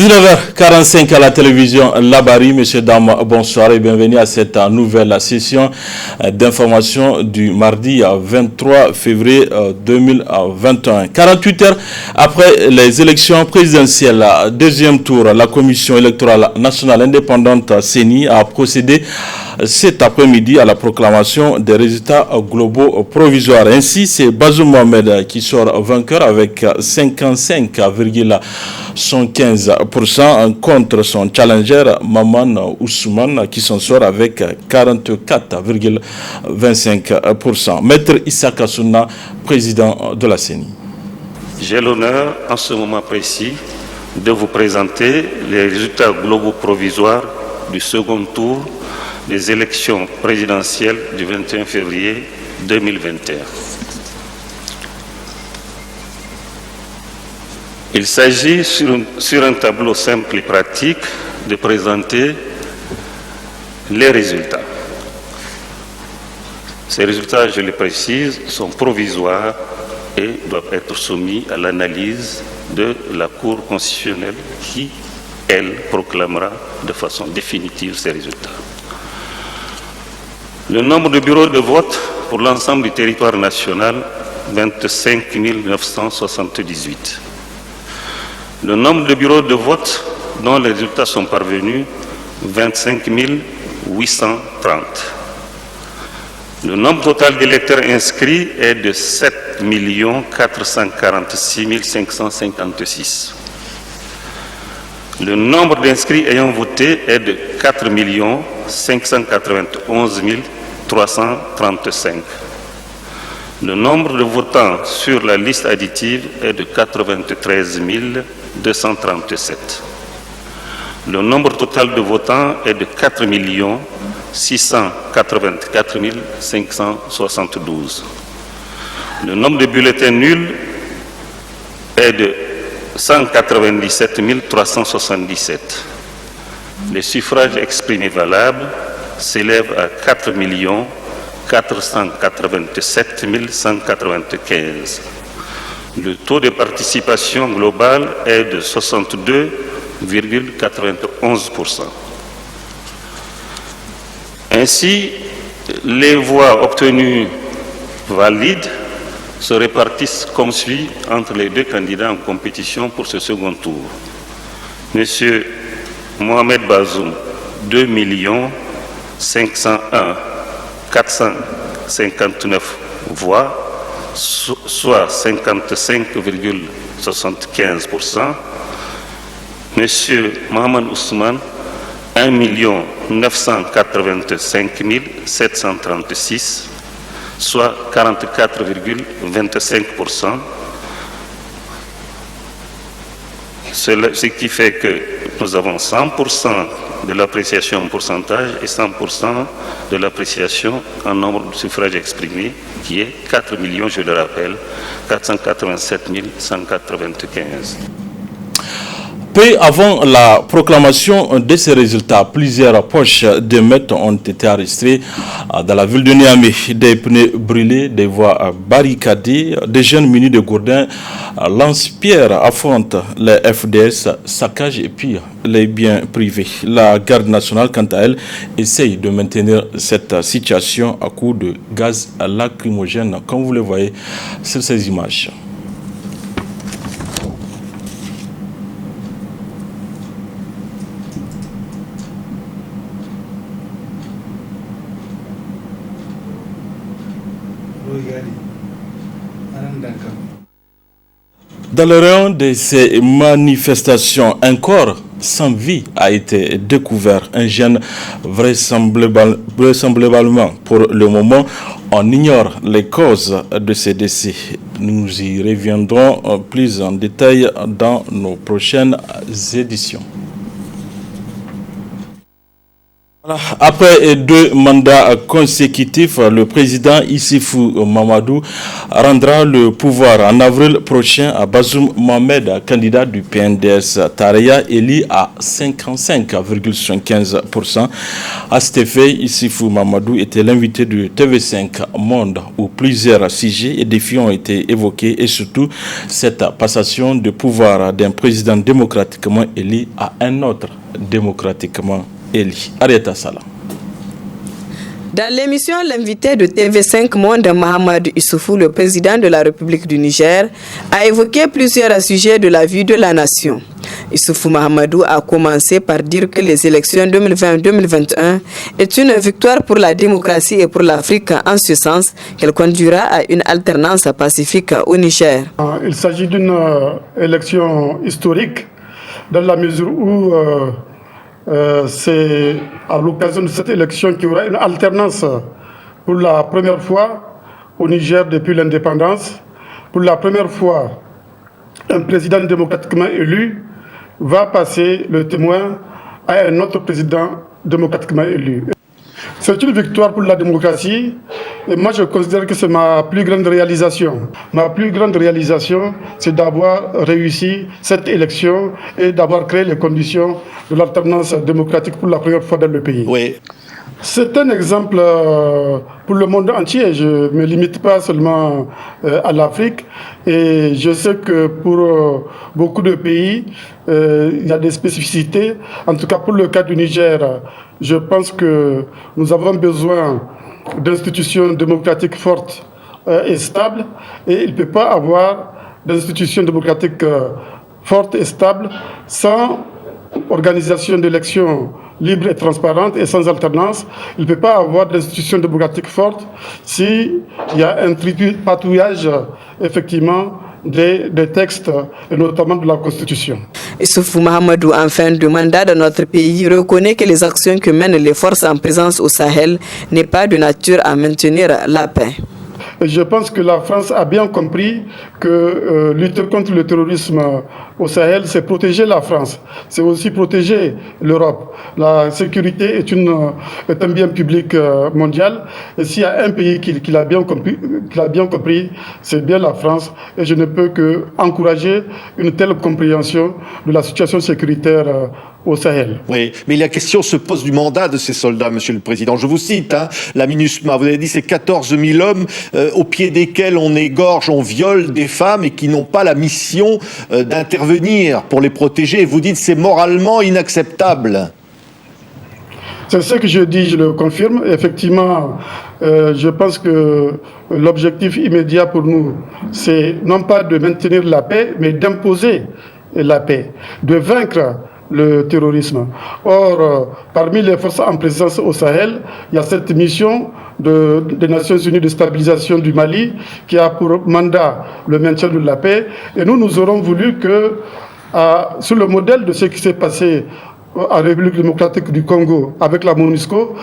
19h45 à la télévision Labari. Messieurs, dames, bonsoir et bienvenue à cette nouvelle session d'information du mardi 23 février 2021. 48 heures après les élections présidentielles, deuxième tour, la Commission électorale nationale indépendante CENI a procédé cet après-midi à la proclamation des résultats globaux provisoires. Ainsi, c'est Bazoum Mohamed qui sort vainqueur avec 55,15% contre son challenger Maman Ousmane qui s'en sort avec 44,25%. Maître Issa Kassouna, président de la CENI. J'ai l'honneur en ce moment précis de vous présenter les résultats globaux provisoires du second tour des élections présidentielles du 21 février 2021. Il s'agit sur un tableau simple et pratique de présenter les résultats. Ces résultats, je le précise, sont provisoires et doivent être soumis à l'analyse de la Cour constitutionnelle qui, elle, proclamera de façon définitive ces résultats. Le nombre de bureaux de vote pour l'ensemble du territoire national, 25 978. Le nombre de bureaux de vote dont les résultats sont parvenus, 25 830. Le nombre total d'électeurs inscrits est de 7 446 556. Le nombre d'inscrits ayant voté est de 4 591 335. Le nombre de votants sur la liste additive est de 93 237. Le nombre total de votants est de 4 684 572. Le nombre de bulletins nuls est de 197 377. Les suffrages exprimés valables s'élèvent à 4 487 195. Le taux de participation globale est de 62,91%. Ainsi, les voix obtenues valides se répartissent comme suit entre les deux candidats en compétition pour ce second tour. Monsieur Mohamed Bazoum, 2 501 459 voix, soit 55,75%. Monsieur Maman Ousmane, 1 985 736, soit 44,25%. Ce qui fait que nous avons 100% de l'appréciation en pourcentage et 100% de l'appréciation en nombre de suffrages exprimés, qui est 4 millions, je le rappelle, 487 195. Peu avant la proclamation de ces résultats, plusieurs poches de meurtres ont été arrêtées dans la ville de Niamey. Des pneus brûlés, des voies barricadées, des jeunes munis de gourdins lance-pierre affrontent les FDS, saccagent et pillent les biens privés. La garde nationale, quant à elle, essaye de maintenir cette situation à coup de gaz lacrymogène, comme vous le voyez sur ces images. Dans le rayon de ces manifestations, un corps sans vie a été découvert. Un jeune vraisemblablement. Pour le moment, on ignore les causes de ces décès. Nous y reviendrons plus en détail dans nos prochaines éditions. Après 2 mandats consécutifs, le président Issoufou Mahamadou rendra le pouvoir en avril prochain à Bazoum Mohamed, candidat du PNDS Taraya, élu à 55,75%. À cet effet, Issoufou Mahamadou était l'invité du TV5 Monde où plusieurs sujets et défis ont été évoqués et surtout cette passation de pouvoir d'un président démocratiquement élu à un autre démocratiquement élu. Arieta Salam. Dans l'émission, l'invité de TV5 Monde, Mahamadou Issoufou, le président de la République du Niger, a évoqué plusieurs sujets de la vie de la nation. Issoufou Mahamadou a commencé par dire que les élections 2020-2021 est une victoire pour la démocratie et pour l'Afrique, en ce sens qu'elle conduira à une alternance pacifique au Niger. Il s'agit d'une élection historique dans la mesure où c'est à l'occasion de cette élection qu'il y aura une alternance pour la première fois au Niger depuis l'indépendance. Pour la première fois, un président démocratiquement élu va passer le témoin à un autre président démocratiquement élu. C'est une victoire pour la démocratie et moi je considère que c'est ma plus grande réalisation. Ma plus grande réalisation, c'est d'avoir réussi cette élection et d'avoir créé les conditions de l'alternance démocratique pour la première fois dans le pays. Oui. C'est un exemple pour le monde entier. Je ne me limite pas seulement à l'Afrique. Et je sais que pour beaucoup de pays, il y a des spécificités. En tout cas, pour le cas du Niger, je pense que nous avons besoin d'institutions démocratiques fortes et stables. Et il ne peut pas avoir d'institutions démocratiques fortes et stables sans organisation d'élections libre et transparente et sans alternance. Il ne peut pas avoir d'institutions démocratiques fortes s'il y a un tripatouillage effectivement des textes et notamment de la Constitution. Issoufou Mahamadou, en fin de mandat dans notre pays, reconnaît que les actions que mènent les forces en présence au Sahel n'est pas de nature à maintenir la paix. Je pense que la France a bien compris que lutter contre le terrorisme au Sahel, c'est protéger la France, c'est aussi protéger l'Europe. La sécurité est un bien public mondial. Et s'il y a un pays qui l'a bien compris, c'est bien la France. Et je ne peux qu'encourager une telle compréhension de la situation sécuritaire au Sahel. Oui, mais la question se pose du mandat de ces soldats, Monsieur le Président. Je vous cite, la MINUSMA, vous avez dit c'est 14 000 hommes au pied desquels on égorge, on viole des femmes et qui n'ont pas la mission d'intervenir pour les protéger. Vous dites c'est moralement inacceptable. C'est ce que je dis, je le confirme. Effectivement, je pense que l'objectif immédiat pour nous, c'est non pas de maintenir la paix, mais d'imposer la paix, de vaincre le terrorisme. Or, parmi les forces en présence au Sahel, il y a cette mission des Nations Unies de stabilisation du Mali qui a pour mandat le maintien de la paix. Et nous aurons voulu que, sur le modèle de ce qui s'est passé en République démocratique du Congo avec la MONUSCO,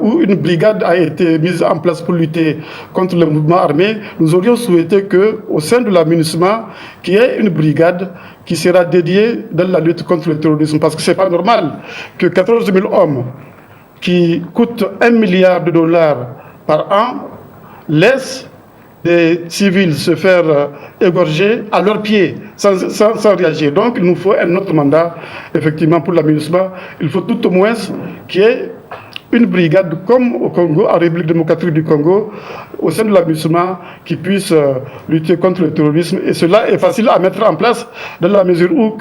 où une brigade a été mise en place pour lutter contre le mouvement armé, nous aurions souhaité qu'au sein de la MINUSMA, qu'il y ait une brigade qui sera dédiée dans la lutte contre le terrorisme. Parce que ce n'est pas normal que 14 000 hommes qui coûtent $1 milliard par an laissent des civils se faire égorger à leurs pieds sans réagir. Donc il nous faut un autre mandat, effectivement, pour la MINUSMA. Il faut tout au moins qu'il y ait une brigade comme au Congo, en République démocratique du Congo, au sein de la MINUSMA, qui puisse lutter contre le terrorisme. Et cela est facile à mettre en place dans la mesure où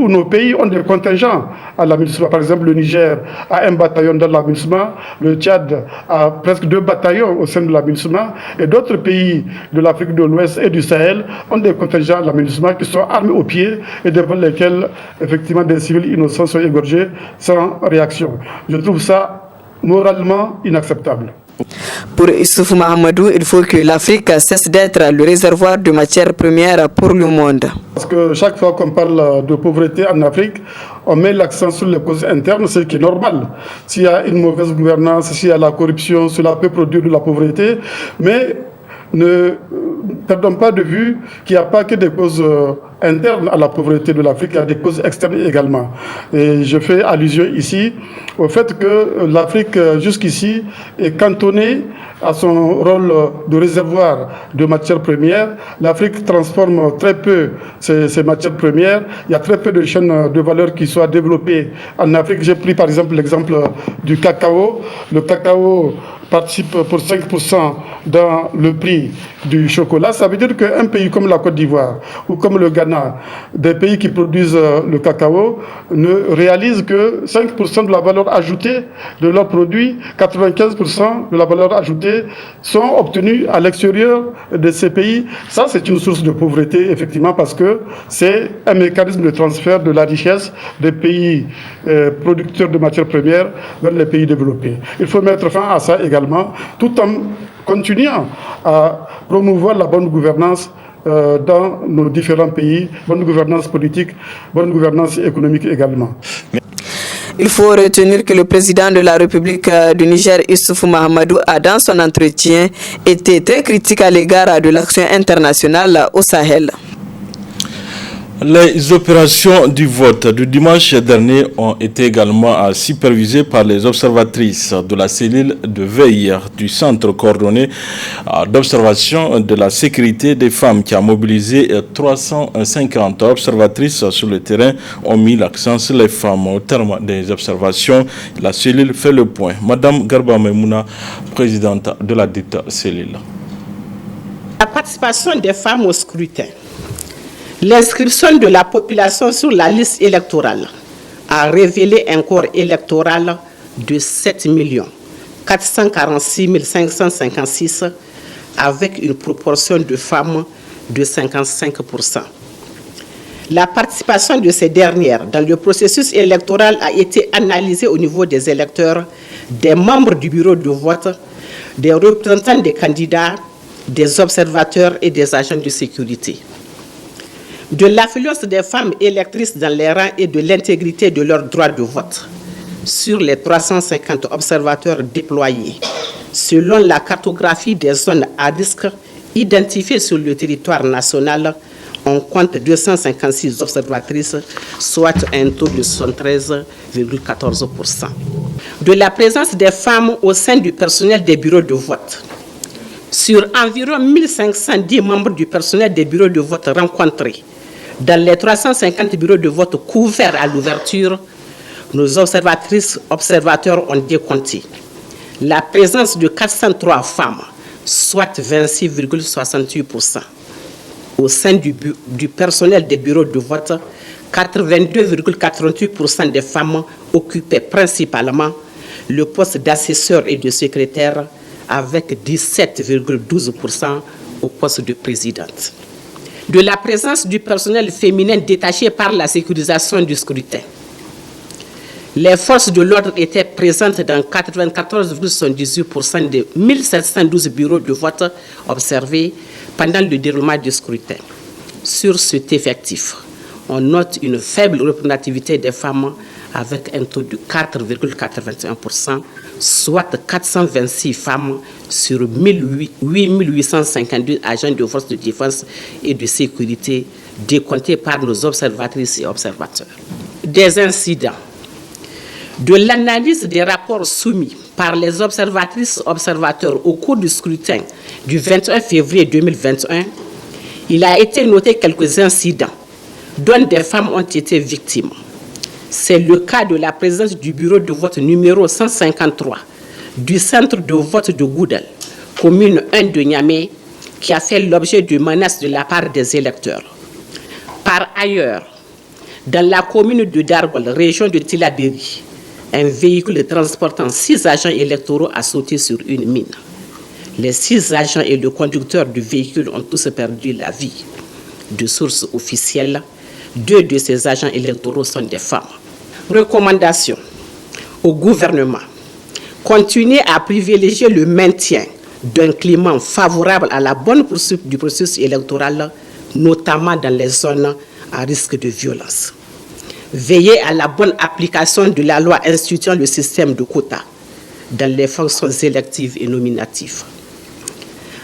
nos pays ont des contingents à la MINUSMA. Par exemple, le Niger a un bataillon dans la MINUSMA, le Tchad a presque 2 bataillons au sein de la MINUSMA, et d'autres pays de l'Afrique de l'Ouest et du Sahel ont des contingents à la MINUSMA qui sont armés aux pieds et devant lesquels, effectivement, des civils innocents sont égorgés sans réaction. Je trouve ça moralement inacceptable. Pour Issoufou Mahamadou, il faut que l'Afrique cesse d'être le réservoir de matières premières pour le monde. Parce que chaque fois qu'on parle de pauvreté en Afrique, on met l'accent sur les causes internes, ce qui est normal. S'il y a une mauvaise gouvernance, s'il y a la corruption, cela peut produire de la pauvreté. Mais ne perdons pas de vue qu'il n'y a pas que des causes internes à la pauvreté de l'Afrique, il y a des causes externes également. Et je fais allusion ici au fait que l'Afrique, jusqu'ici, est cantonnée à son rôle de réservoir de matières premières. L'Afrique transforme très peu ces matières premières. Il y a très peu de chaînes de valeur qui soient développées en Afrique. J'ai pris par exemple l'exemple du cacao. Le cacao participe pour 5% dans le prix du chocolat. Ça veut dire qu'un pays comme la Côte d'Ivoire ou comme le Ghana, des pays qui produisent le cacao, ne réalisent que 5% de la valeur ajoutée de leurs produits. 95% de la valeur ajoutée sont obtenus à l'extérieur de ces pays. Ça, c'est une source de pauvreté, effectivement, parce que c'est un mécanisme de transfert de la richesse des pays producteurs de matières premières vers les pays développés. Il faut mettre fin à ça également, tout en continuant à promouvoir la bonne gouvernance dans nos différents pays, bonne gouvernance politique, bonne gouvernance économique également. Il faut retenir que le président de la République du Niger, Issoufou Mahamadou, a dans son entretien été très critique à l'égard de l'action internationale au Sahel. Les opérations du vote du dimanche dernier ont été également supervisées par les observatrices de la cellule de veille du Centre coordonné d'observation de la sécurité des femmes qui a mobilisé 350 observatrices sur le terrain, ont mis l'accent sur les femmes. Au terme des observations, la cellule fait le point. Madame Garba Memouna, présidente de la dite cellule. La participation des femmes au scrutin. L'inscription de la population sur la liste électorale a révélé un corps électoral de 7 446 556 avec une proportion de femmes de 55%. La participation de ces dernières dans le processus électoral a été analysée au niveau des électeurs, des membres du bureau de vote, des représentants des candidats, des observateurs et des agents de sécurité. De l'affluence des femmes électrices dans les rangs et de l'intégrité de leur droit de vote. Sur les 350 observateurs déployés, selon la cartographie des zones à risque identifiées sur le territoire national, on compte 256 observatrices, soit un taux de 73,14%. De la présence des femmes au sein du personnel des bureaux de vote. Sur environ 1510 membres du personnel des bureaux de vote rencontrés, dans les 350 bureaux de vote couverts à l'ouverture, nos observateurs ont décompté la présence de 403 femmes, soit 26,68%. Au sein du personnel des bureaux de vote, 82,88% des femmes occupaient principalement le poste d'assesseur et de secrétaire, avec 17,12% au poste de présidente. De la présence du personnel féminin détaché par la sécurisation du scrutin. Les forces de l'ordre étaient présentes dans 94,78% des 1712 bureaux de vote observés pendant le déroulement du scrutin. Sur cet effectif, on note une faible représentativité des femmes avec un taux de 4,81%, soit 426 femmes sur 8852 agents de forces de défense et de sécurité décomptés par nos observatrices et observateurs. Des incidents. De l'analyse des rapports soumis par les observatrices et observateurs au cours du scrutin du 21 février 2021, il a été noté quelques incidents dont des femmes ont été victimes. C'est le cas de la présence du bureau de vote numéro 153 du centre de vote de Goudel, commune 1 de Niamey, qui a fait l'objet de menaces de la part des électeurs. Par ailleurs, dans la commune de Dargol, région de Tillabéri, un véhicule transportant 6 agents électoraux a sauté sur une mine. Les 6 agents et le conducteur du véhicule ont tous perdu la vie. De sources officielles, 2 de ces agents électoraux sont des femmes. Recommandation au gouvernement. Continuer à privilégier le maintien d'un climat favorable à la bonne poursuite du processus électoral, notamment dans les zones à risque de violence. Veiller à la bonne application de la loi instituant le système de quotas dans les fonctions électives et nominatives.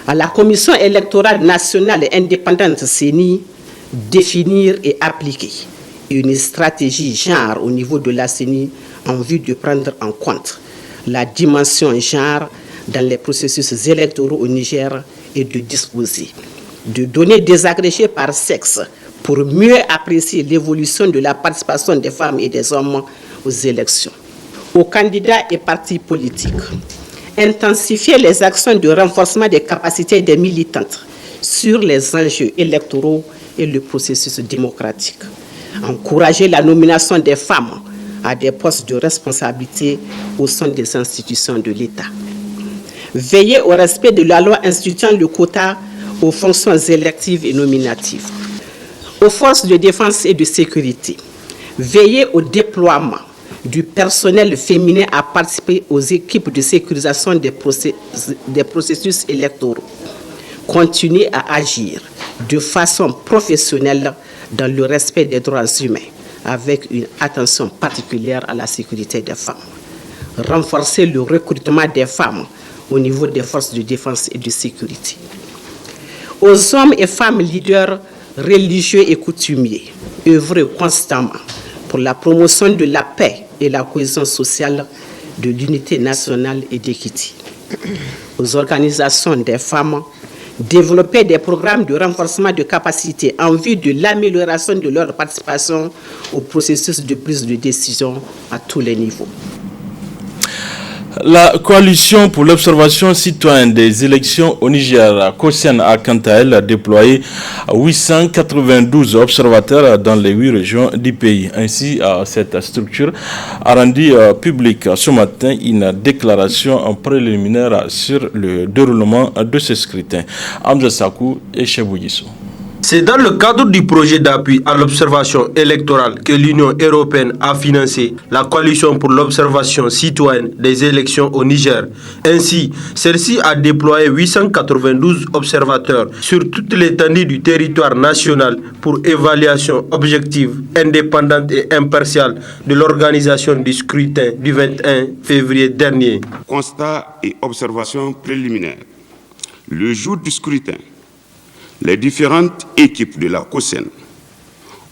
À la Commission électorale nationale et indépendante CENI, définir et appliquer une stratégie genre au niveau de la CENI en vue de prendre en compte la dimension genre dans les processus électoraux au Niger et de disposer de données désagrégées par sexe pour mieux apprécier l'évolution de la participation des femmes et des hommes aux élections. Aux candidats et partis politiques, intensifier les actions de renforcement des capacités des militantes sur les enjeux électoraux et le processus démocratique. Encourager la nomination des femmes à des postes de responsabilité au sein des institutions de l'État. Veiller au respect de la loi instituant le quota aux fonctions électives et nominatives. Aux forces de défense et de sécurité, veiller au déploiement du personnel féminin à participer aux équipes de sécurisation des processus électoraux. Continuer à agir de façon professionnelle dans le respect des droits humains, avec une attention particulière à la sécurité des femmes. Renforcer le recrutement des femmes au niveau des forces de défense et de sécurité. Aux hommes et femmes leaders religieux et coutumiers, œuvrer constamment pour la promotion de la paix et la cohésion sociale, de l'unité nationale et d'équité. Aux organisations des femmes, développer des programmes de renforcement de capacités en vue de l'amélioration de leur participation au processus de prise de décision à tous les niveaux. La coalition pour l'observation citoyenne des élections au Niger, COSEN, a quant à elle déployé 892 observateurs dans les 8 régions du pays. Ainsi, cette structure a rendu publique ce matin une déclaration préliminaire sur le déroulement de ce scrutin. Hamza Sakou et Chebou Yisso. C'est dans le cadre du projet d'appui à l'observation électorale que l'Union européenne a financé la coalition pour l'observation citoyenne des élections au Niger. Ainsi, celle-ci a déployé 892 observateurs sur toute l'étendue du territoire national pour évaluation objective, indépendante et impartiale de l'organisation du scrutin du 21 février dernier. Constat et observation préliminaire. Le jour du scrutin, les différentes équipes de la COSEN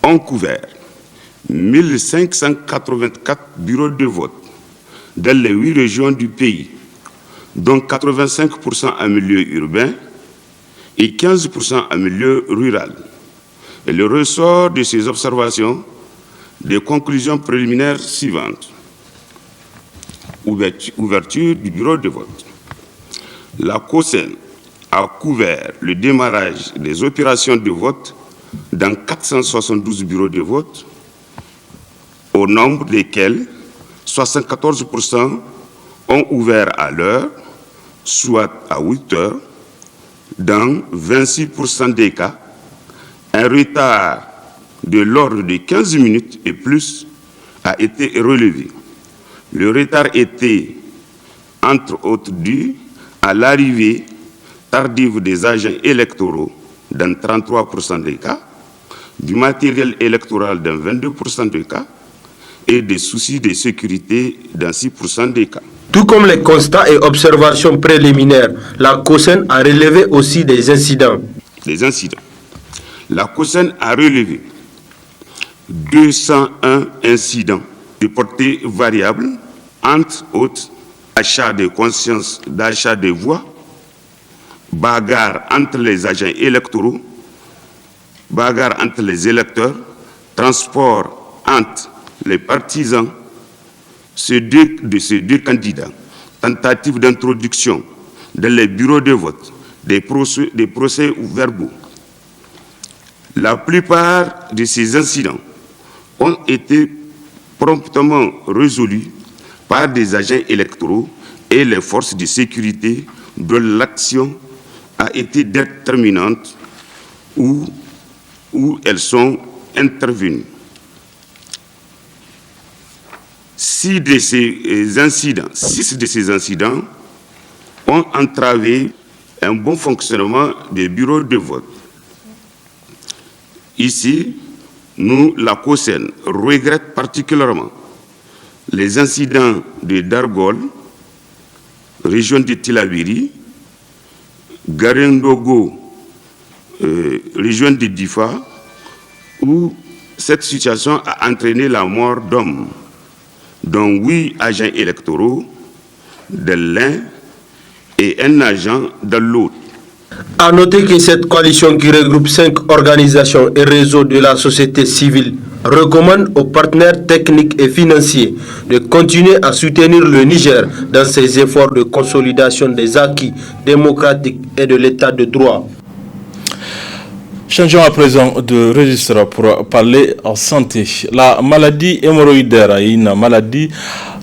ont couvert 1584 bureaux de vote dans les 8 régions du pays, dont 85% en milieu urbain et 15% en milieu rural. Et le ressort de ces observations, des conclusions préliminaires suivantes. Ouverture du bureau de vote. La COSEN a couvert le démarrage des opérations de vote dans 472 bureaux de vote, au nombre desquels 74% ont ouvert à l'heure, soit à 8 heures. Dans 26% des cas, un retard de l'ordre de 15 minutes et plus a été relevé. Le retard était, entre autres, dû à l'arrivée tardive des agents électoraux dans 33% des cas, du matériel électoral dans 22% des cas et des soucis de sécurité dans 6% des cas. Tout comme les constats et observations préliminaires, la COSEN a relevé aussi des incidents. Les incidents. La COSEN a relevé 201 incidents de portée variable, entre autres achat de conscience d'achat de voix, bagarre entre les agents électoraux, bagarre entre les électeurs, transport entre les partisans de ces deux candidats, tentative d'introduction dans les bureaux de vote, des procès verbaux. La plupart de ces incidents ont été promptement résolus par des agents électoraux et les forces de sécurité dont l'action a été déterminante où elles sont intervenues. 6 de ces incidents ont entravé un bon fonctionnement des bureaux de vote. Ici, nous, la COSEN, regrette particulièrement les incidents de Dargol, région de Tillabéri, Garendogo, région de Difa, où cette situation a entraîné la mort d'hommes, dont 8 agents électoraux de l'un et un agent de l'autre. À noter que cette coalition qui regroupe 5 organisations et réseaux de la société civile recommande aux partenaires techniques et financiers de continuer à soutenir le Niger dans ses efforts de consolidation des acquis démocratiques et de l'état de droit. Changeons à présent de registre pour parler en santé. La maladie hémorroïdaire est une maladie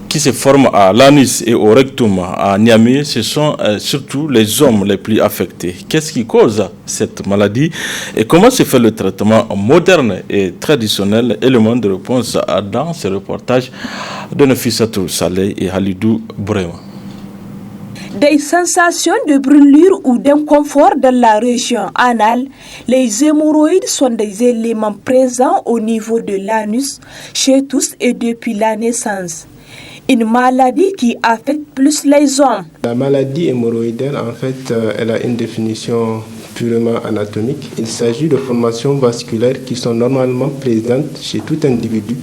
qui se forment à l'anus et au rectum à Niamey. Ce sont surtout les hommes les plus affectés. Qu'est-ce qui cause cette maladie et comment se fait le traitement moderne et traditionnel? Élément de réponse dans ce reportage de Nafissatou Saleh et Halidou Bourema. Des sensations de brûlure ou d'inconfort dans la région anale, les hémorroïdes sont des éléments présents au niveau de l'anus chez tous et depuis la naissance. Une maladie qui affecte plus les hommes. La maladie hémorroïdaire, en fait, elle a une définition purement anatomique. Il s'agit de formations vasculaires qui sont normalement présentes chez tout individu,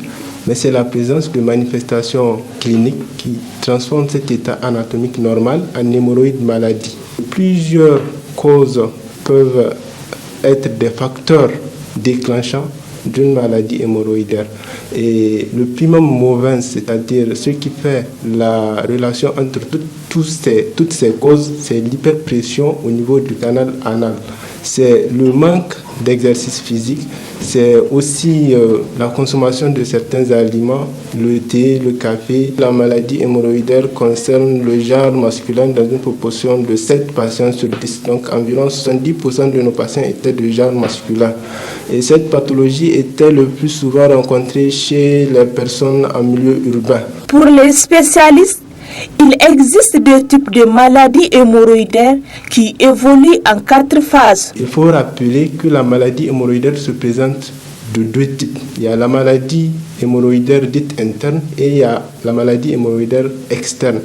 mais c'est la présence de manifestations cliniques qui transforment cet état anatomique normal en hémorroïde maladie. Plusieurs causes peuvent être des facteurs déclenchants d'une maladie hémorroïdaire. Et le primum movens, c'est-à-dire ce qui fait la relation entre toutes ces causes, c'est l'hyperpression au niveau du canal anal. C'est le manque d'exercice physique, c'est aussi la consommation de certains aliments, le thé, le café. La maladie hémorroïdaire concerne le genre masculin dans une proportion de 7 patients sur 10. Donc environ 70% de nos patients étaient de genre masculin. Et cette pathologie était le plus souvent rencontrée chez les personnes en milieu urbain. Pour les spécialistes, il existe deux types de maladies hémorroïdaires qui évoluent en 4 phases. Il faut rappeler que la maladie hémorroïdaire se présente de 2 types. Il y a la maladie hémorroïdaire dite interne et il y a la maladie hémorroïdaire externe.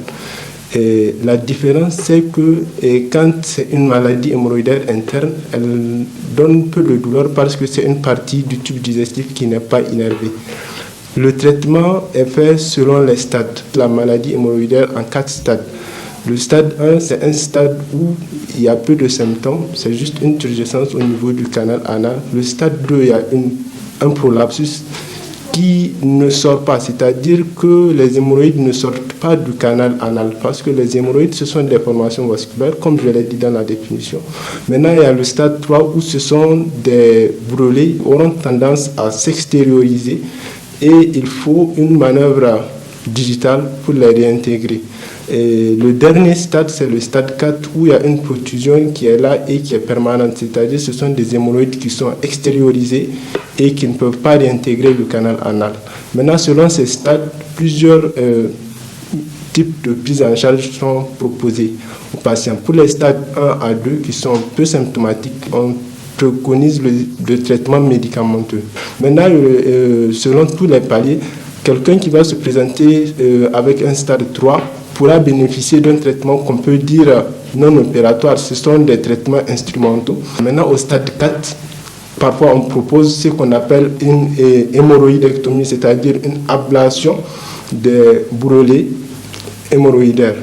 Et la différence, c'est que quand c'est une maladie hémorroïdaire interne, elle donne peu de douleur parce que c'est une partie du tube digestif qui n'est pas innervée. Le traitement est fait selon les stades. La maladie hémorroïdaire en 4 stades. Le stade 1, c'est un stade où il y a peu de symptômes, c'est juste une turgescence au niveau du canal anal. Le stade 2, il y a un prolapsus qui ne sort pas, c'est-à-dire que les hémorroïdes ne sortent pas du canal anal parce que les hémorroïdes, ce sont des formations vasculaires, comme je l'ai dit dans la définition. Maintenant, il y a le stade 3 où ce sont des brûlés qui auront tendance à s'extérioriser et il faut une manœuvre digitale pour les réintégrer. Et le dernier stade, c'est le stade 4 où il y a une protrusion qui est là et qui est permanente, c'est-à-dire ce sont des hémorroïdes qui sont extériorisés et qui ne peuvent pas réintégrer le canal anal. Maintenant, selon ces stades, plusieurs types de prise en charge sont proposés aux patients. Pour les stades 1 à 2 qui sont peu symptomatiques, on préconise le traitement médicamenteux. Maintenant, selon tous les paliers, quelqu'un qui va se présenter avec un stade 3 pourra bénéficier d'un traitement qu'on peut dire non opératoire. Ce sont des traitements instrumentaux. Maintenant, au stade 4, parfois on propose ce qu'on appelle une hémorroïdectomie, c'est-à-dire une ablation des bourrelets hémorroïdaires.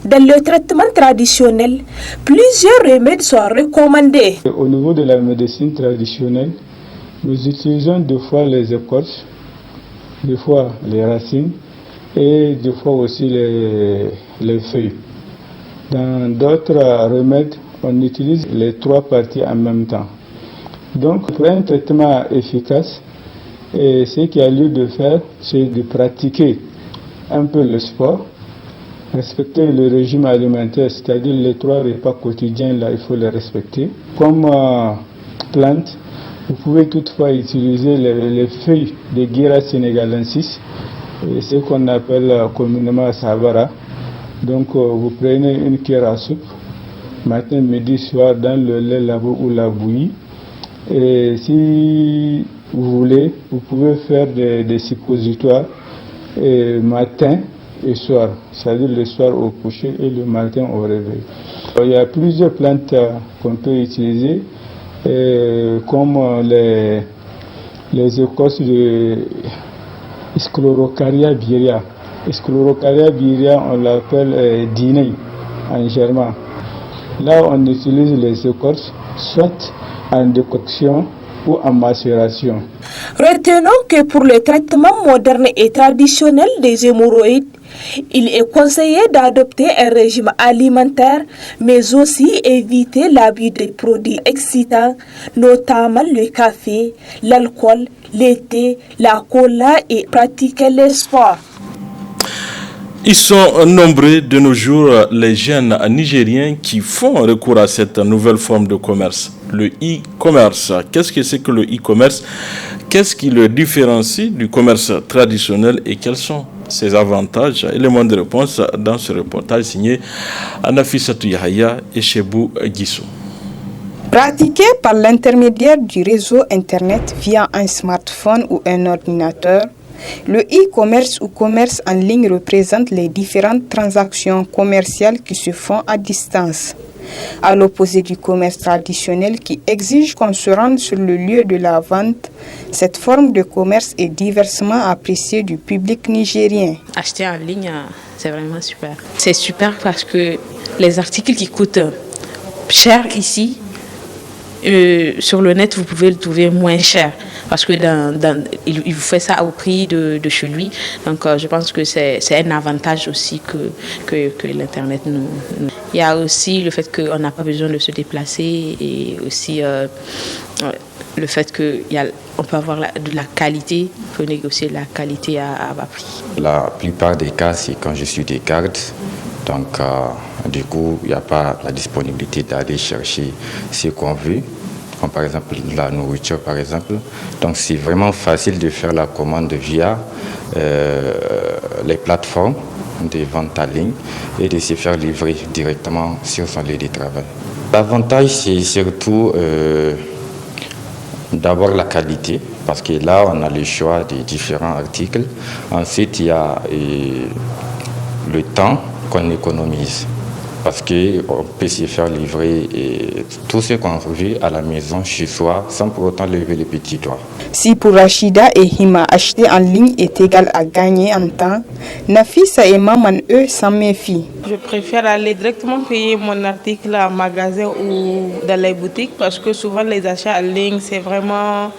Dans le traitement traditionnel, plusieurs remèdes sont recommandés. Au niveau de la médecine traditionnelle, nous utilisons deux fois les écorces, des fois les racines et des fois aussi les feuilles. Dans d'autres remèdes, on utilise les 3 parties en même temps. Donc, pour un traitement efficace, ce qu'il y a lieu de faire, c'est de pratiquer un peu le sport, respecter le régime alimentaire, c'est-à-dire les 3 repas quotidiens, là, il faut les respecter. Comme plante, vous pouvez toutefois utiliser les feuilles de Guéra sénégalensis, ce qu'on appelle communément savara. Donc, vous prenez une cuillère à soupe, matin, midi, soir, dans le lait laveur ou la bouillie. Et si vous voulez, vous pouvez faire des suppositoires matin et soir, c'est-à-dire le soir au coucher et le matin au réveil. Il y a plusieurs plantes qu'on peut utiliser, comme les écorces de Sclerocaria virea. Sclerocaria virea, on l'appelle dinei en germain. Là, on utilise les écorces soit en décoction ou en macération. Retenons que pour le traitement moderne et traditionnel des hémorroïdes, il est conseillé d'adopter un régime alimentaire, mais aussi éviter l'abus des produits excitants, notamment le café, l'alcool, le thé, la cola et pratiquer le sport. Ils sont nombreux de nos jours les jeunes nigériens qui font recours à cette nouvelle forme de commerce, le e-commerce. Qu'est-ce que c'est que le e-commerce? Qu'est-ce qui le différencie du commerce traditionnel et quels sont ses avantages? Éléments de réponse dans ce reportage signé Anafissatou Yahaya et Chebou Guissou. Pratiqué par l'intermédiaire du réseau Internet via un smartphone ou un ordinateur, le e-commerce ou commerce en ligne représente les différentes transactions commerciales qui se font à distance. À l'opposé du commerce traditionnel qui exige qu'on se rende sur le lieu de la vente, cette forme de commerce est diversement appréciée du public nigérien. Acheter en ligne, c'est vraiment super. C'est super parce que les articles qui coûtent cher ici, sur le net, vous pouvez le trouver moins cher parce que il vous fait ça au prix de chez lui. Donc, je pense que c'est un avantage aussi que l'Internet nous. Il y a aussi le fait qu'on n'a pas besoin de se déplacer et aussi le fait qu'on peut avoir de la qualité, on peut négocier la qualité à bas prix. La plupart des cas, c'est quand je suis des gardes. Donc, du coup, il n'y a pas la disponibilité d'aller chercher ce qu'on veut, comme par exemple la nourriture, par exemple. Donc, c'est vraiment facile de faire la commande via les plateformes de vente en ligne et de se faire livrer directement sur son lieu de travail. L'avantage, c'est surtout d'abord la qualité, parce que là, on a le choix des différents articles. Ensuite, il y a le temps qu'on économise, parce qu'on peut se faire livrer tout ce qu'on veut à la maison, chez soi, sans pour autant lever les petits doigts. Si pour Rachida et Hima, acheter en ligne est égal à gagner en temps, Nafisa et Maman, eux, s'en méfient. Je préfère aller directement payer mon article en magasin ou dans les boutiques, parce que souvent les achats en ligne, c'est vraiment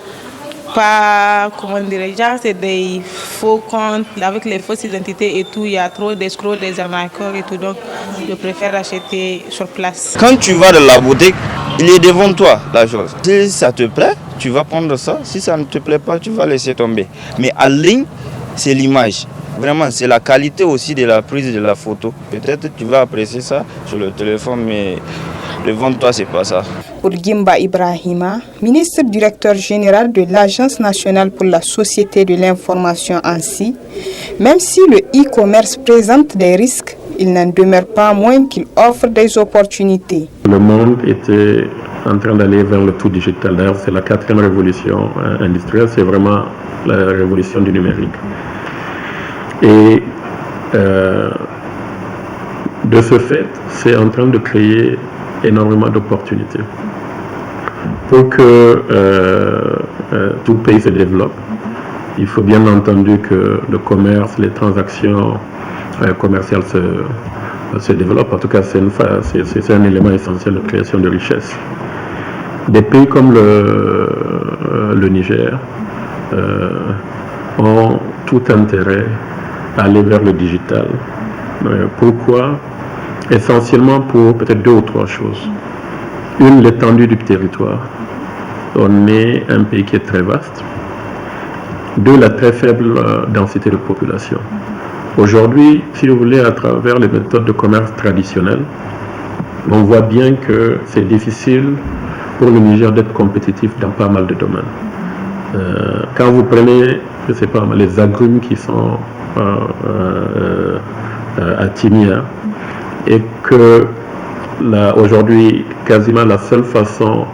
pas, comment dirais-je, c'est des faux comptes avec les fausses identités et tout. Il y a trop d'escrocs, des arnaqueurs et tout, donc je préfère acheter sur place. Quand tu vas dans la boutique, il est devant toi la chose. Si ça te plaît, tu vas prendre ça. Si ça ne te plaît pas, tu vas laisser tomber. Mais en ligne, c'est l'image. Vraiment, c'est la qualité aussi de la prise de la photo. Peut-être tu vas apprécier ça sur le téléphone, mais devant toi, c'est pas ça. Pour Gimba Ibrahima, ministre directeur général de l'Agence nationale pour la société de l'information ANSSI, même si le e-commerce présente des risques, il n'en demeure pas moins qu'il offre des opportunités. Le monde était en train d'aller vers le tout digital. D'ailleurs, c'est la 4e révolution industrielle, c'est vraiment la révolution du numérique. Et de ce fait, c'est en train de créer énormément d'opportunités. Pour que tout pays se développe, il faut bien entendu que le commerce, les transactions commerciales se développent. En tout cas, c'est un élément essentiel de création de richesse. Des pays comme le Niger ont tout intérêt à aller vers le digital. Pourquoi? Essentiellement pour peut-être 2 ou 3 choses. Une, l'étendue du territoire. On est un pays qui est très vaste. 2, la très faible densité de population. Aujourd'hui, si vous voulez, à travers les méthodes de commerce traditionnelles, on voit bien que c'est difficile pour le Niger d'être compétitif dans pas mal de domaines. Quand vous prenez, je sais pas, les agrumes qui sont à Timia, et que aujourd'hui, quasiment la seule façon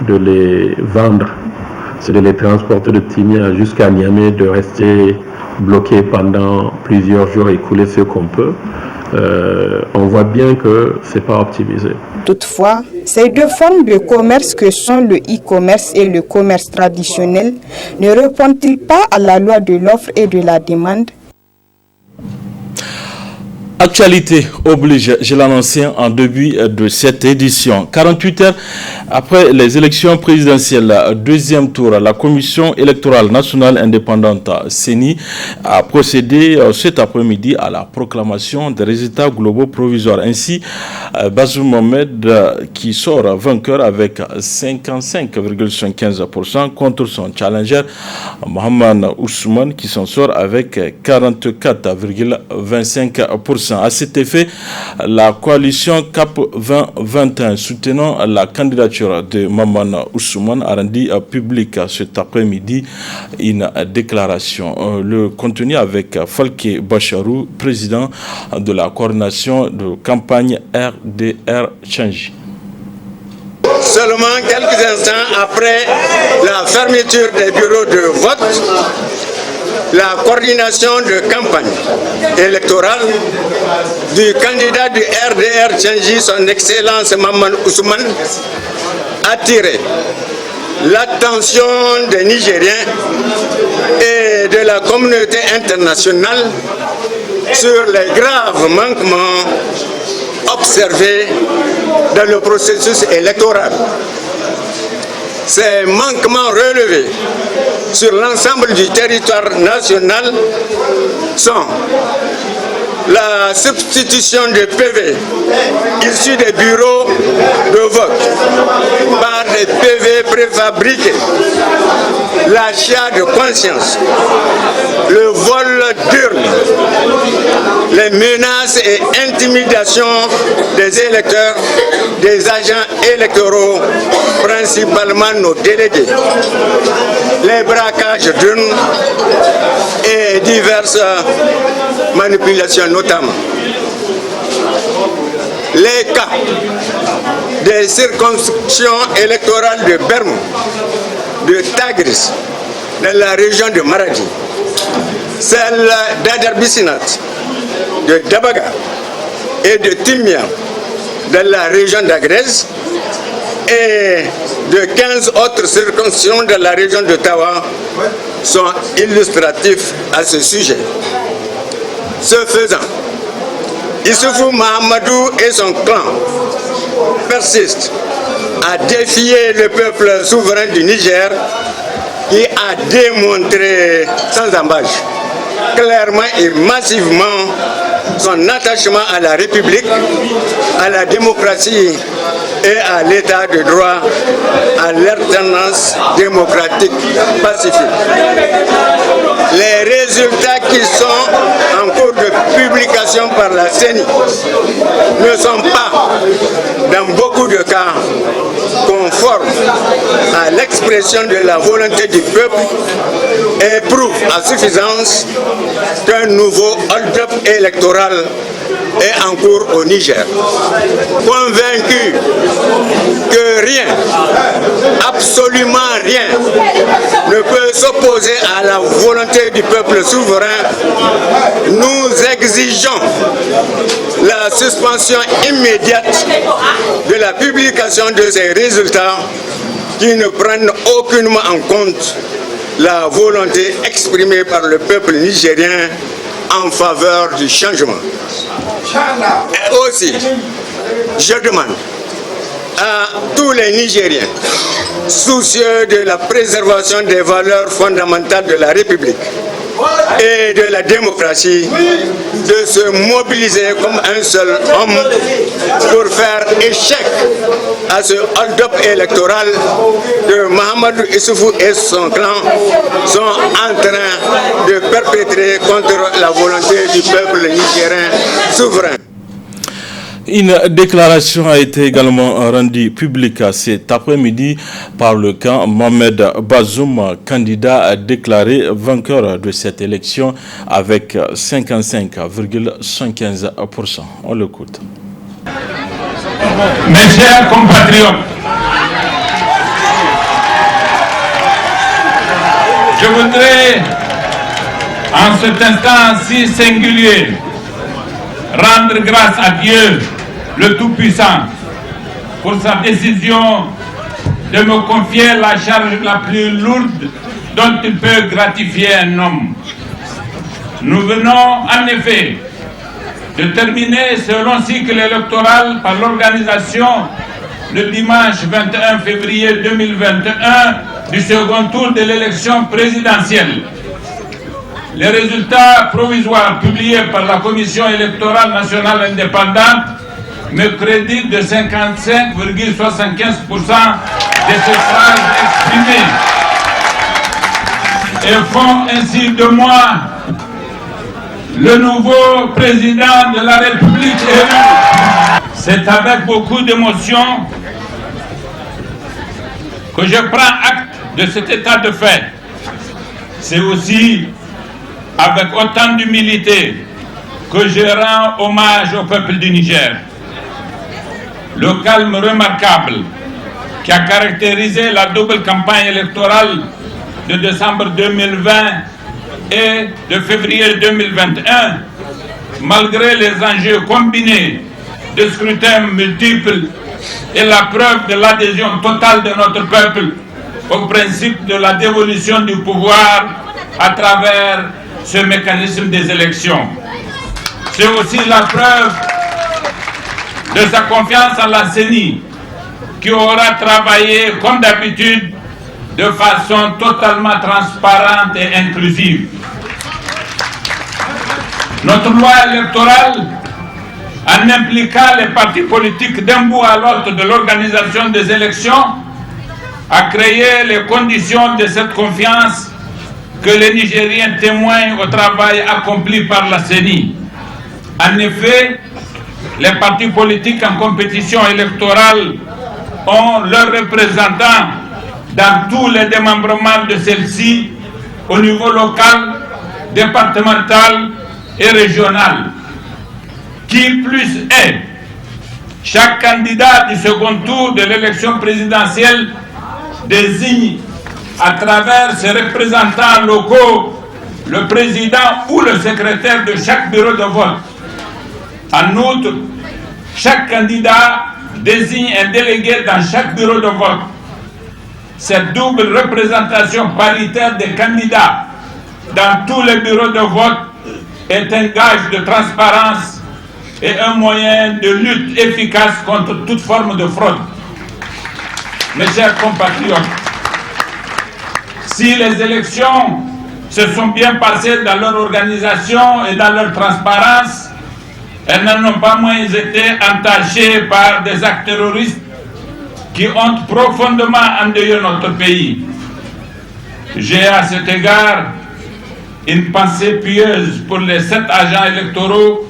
de les vendre, c'est de les transporter de Timia jusqu'à Niamey, de rester bloqués pendant plusieurs jours et couler ce qu'on peut. On voit bien que ce n'est pas optimisé. Toutefois, ces deux formes de commerce que sont le e-commerce et le commerce traditionnel ne répondent-ils pas à la loi de l'offre et de la demande? Actualité oblige, je l'annonçais en début de cette édition. 48 heures après les élections présidentielles, deuxième tour, la Commission électorale nationale indépendante CENI a procédé cet après-midi à la proclamation des résultats globaux provisoires. Ainsi, Bazoum Mohamed qui sort vainqueur avec 55,15% contre son challenger Mohamed Ousmane qui s'en sort avec 44,25%. À cet effet, la coalition CAP 2021 soutenant la candidature de Mohamed Ousmane a rendu public cet après-midi une déclaration. Le contenu avec Falke Bacharou, président de la coordination de campagne RDR Change. Seulement quelques instants après la fermeture des bureaux de vote, la coordination de campagne électorale du candidat du RDR Changi, son Excellence Mohamed Ousmane, a attiré l'attention des Nigériens et de la communauté internationale sur les graves manquements observés dans le processus électoral. Ces manquements relevés sur l'ensemble du territoire national sont la substitution de PV issus des bureaux de vote par des PV préfabriqués, l'achat de conscience, le vol d'urnes, les menaces et intimidations des électeurs, des agents électoraux, principalement nos délégués, les braquages d'urnes et diverses manipulations notamment. Les cas des circonscriptions électorales de Bermo, de Tagris, dans la région de Maradi, celle d'Aderbissinat, de Dabaga et de Timia, dans la région d'Agrez, et de 15 autres circonscriptions de la région de Tawa sont illustratifs à ce sujet. Ce faisant, Issoufou Mahamadou et son clan persistent à défier le peuple souverain du Niger qui a démontré sans ambages, clairement et massivement son attachement à la République, à la démocratie et à l'état de droit, à l'alternance démocratique pacifique. Les résultats qui sont en cours de publication par la CENI ne sont pas, dans beaucoup de cas, conformes à l'expression de la volonté du peuple et prouvent à suffisance qu'un nouveau hold-up électoral est en cours au Niger. Convaincu que rien, absolument rien, ne peut s'opposer à la volonté du peuple souverain, nous exigeons la suspension immédiate de la publication de ces résultats qui ne prennent aucunement en compte la volonté exprimée par le peuple nigérien en faveur du changement. Et aussi, je demande à tous les Nigériens soucieux de la préservation des valeurs fondamentales de la République et de la démocratie de se mobiliser comme un seul homme pour faire échec à ce hold-up électoral que Mahamadou Issoufou et son clan sont en train de perpétrer contre la volonté du peuple nigérien souverain. Une déclaration a été également rendue publique cet après-midi par le camp Mohamed Bazoum, candidat déclaré vainqueur de cette élection avec 55,15%. On l'écoute. Mes chers compatriotes, Je voudrais, en cet instant si singulier, rendre grâce à Dieu, le Tout-Puissant, pour sa décision de me confier la charge la plus lourde dont il peut gratifier un homme. Nous venons en effet de terminer ce long cycle électoral par l'organisation le dimanche 21 février 2021 du second tour de l'élection présidentielle. Les résultats provisoires publiés par la Commission électorale nationale indépendante me créditent de 55,75% des suffrages exprimés et font ainsi de moi le nouveau président de la République élu. C'est avec beaucoup d'émotion que je prends acte de cet état de fait. C'est aussi avec autant d'humilité que je rends hommage au peuple du Niger. Le calme remarquable qui a caractérisé la double campagne électorale de décembre 2020 et de février 2021, malgré les enjeux combinés de scrutins multiples et la preuve de l'adhésion totale de notre peuple au principe de la dévolution du pouvoir à travers ce mécanisme des élections. C'est aussi la preuve de sa confiance en la CENI, qui aura travaillé comme d'habitude de façon totalement transparente et inclusive. Notre loi électorale, en impliquant les partis politiques d'un bout à l'autre de l'organisation des élections, a créé les conditions de cette confiance que les Nigériens témoignent au travail accompli par la CENI. En effet, les partis politiques en compétition électorale ont leurs représentants dans tous les démembrements de celle-ci au niveau local, départemental et régional. Qui plus est, chaque candidat du second tour de l'élection présidentielle désigne à travers ses représentants locaux le président ou le secrétaire de chaque bureau de vote. En outre, chaque candidat désigne un délégué dans chaque bureau de vote. Cette double représentation paritaire des candidats dans tous les bureaux de vote est un gage de transparence et un moyen de lutte efficace contre toute forme de fraude. Mes chers compatriotes, si les élections se sont bien passées dans leur organisation et dans leur transparence, elles n'en ont pas moins été entachées par des actes terroristes qui ont profondément endeuillé notre pays. J'ai à cet égard une pensée pieuse pour les 7 agents électoraux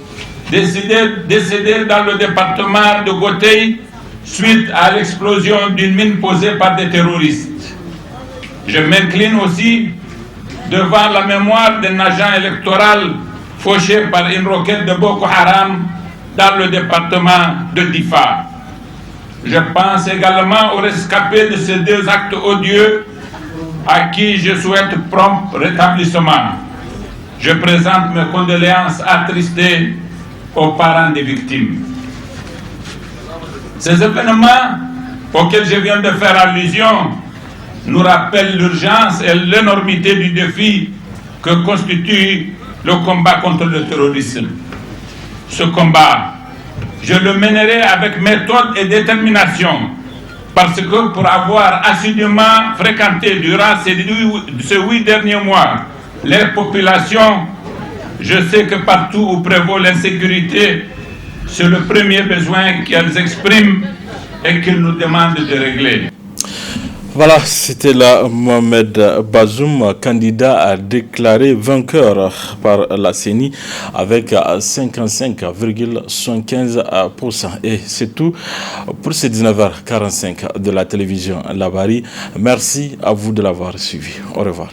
décédés dans le département de Gotei suite à l'explosion d'une mine posée par des terroristes. Je m'incline aussi devant la mémoire d'un agent électoral fauché par une roquette de Boko Haram dans le département de Difa. Je pense également aux rescapés de ces 2 actes odieux à qui je souhaite prompt rétablissement. Je présente mes condoléances attristées aux parents des victimes. Ces événements auxquels je viens de faire allusion nous rappellent l'urgence et l'énormité du défi que constitue le combat contre le terrorisme. Ce combat, je le mènerai avec méthode et détermination, parce que pour avoir assidûment fréquenté durant ces 8 derniers mois les populations, je sais que partout où prévaut l'insécurité, c'est le premier besoin qu'elles expriment et qu'ils nous demandent de régler. Voilà, c'était là Mohamed Bazoum, candidat déclaré vainqueur par la CENI avec 55,75%. Et c'est tout pour ces 19h45 de la télévision Labari. Merci à vous de l'avoir suivi. Au revoir.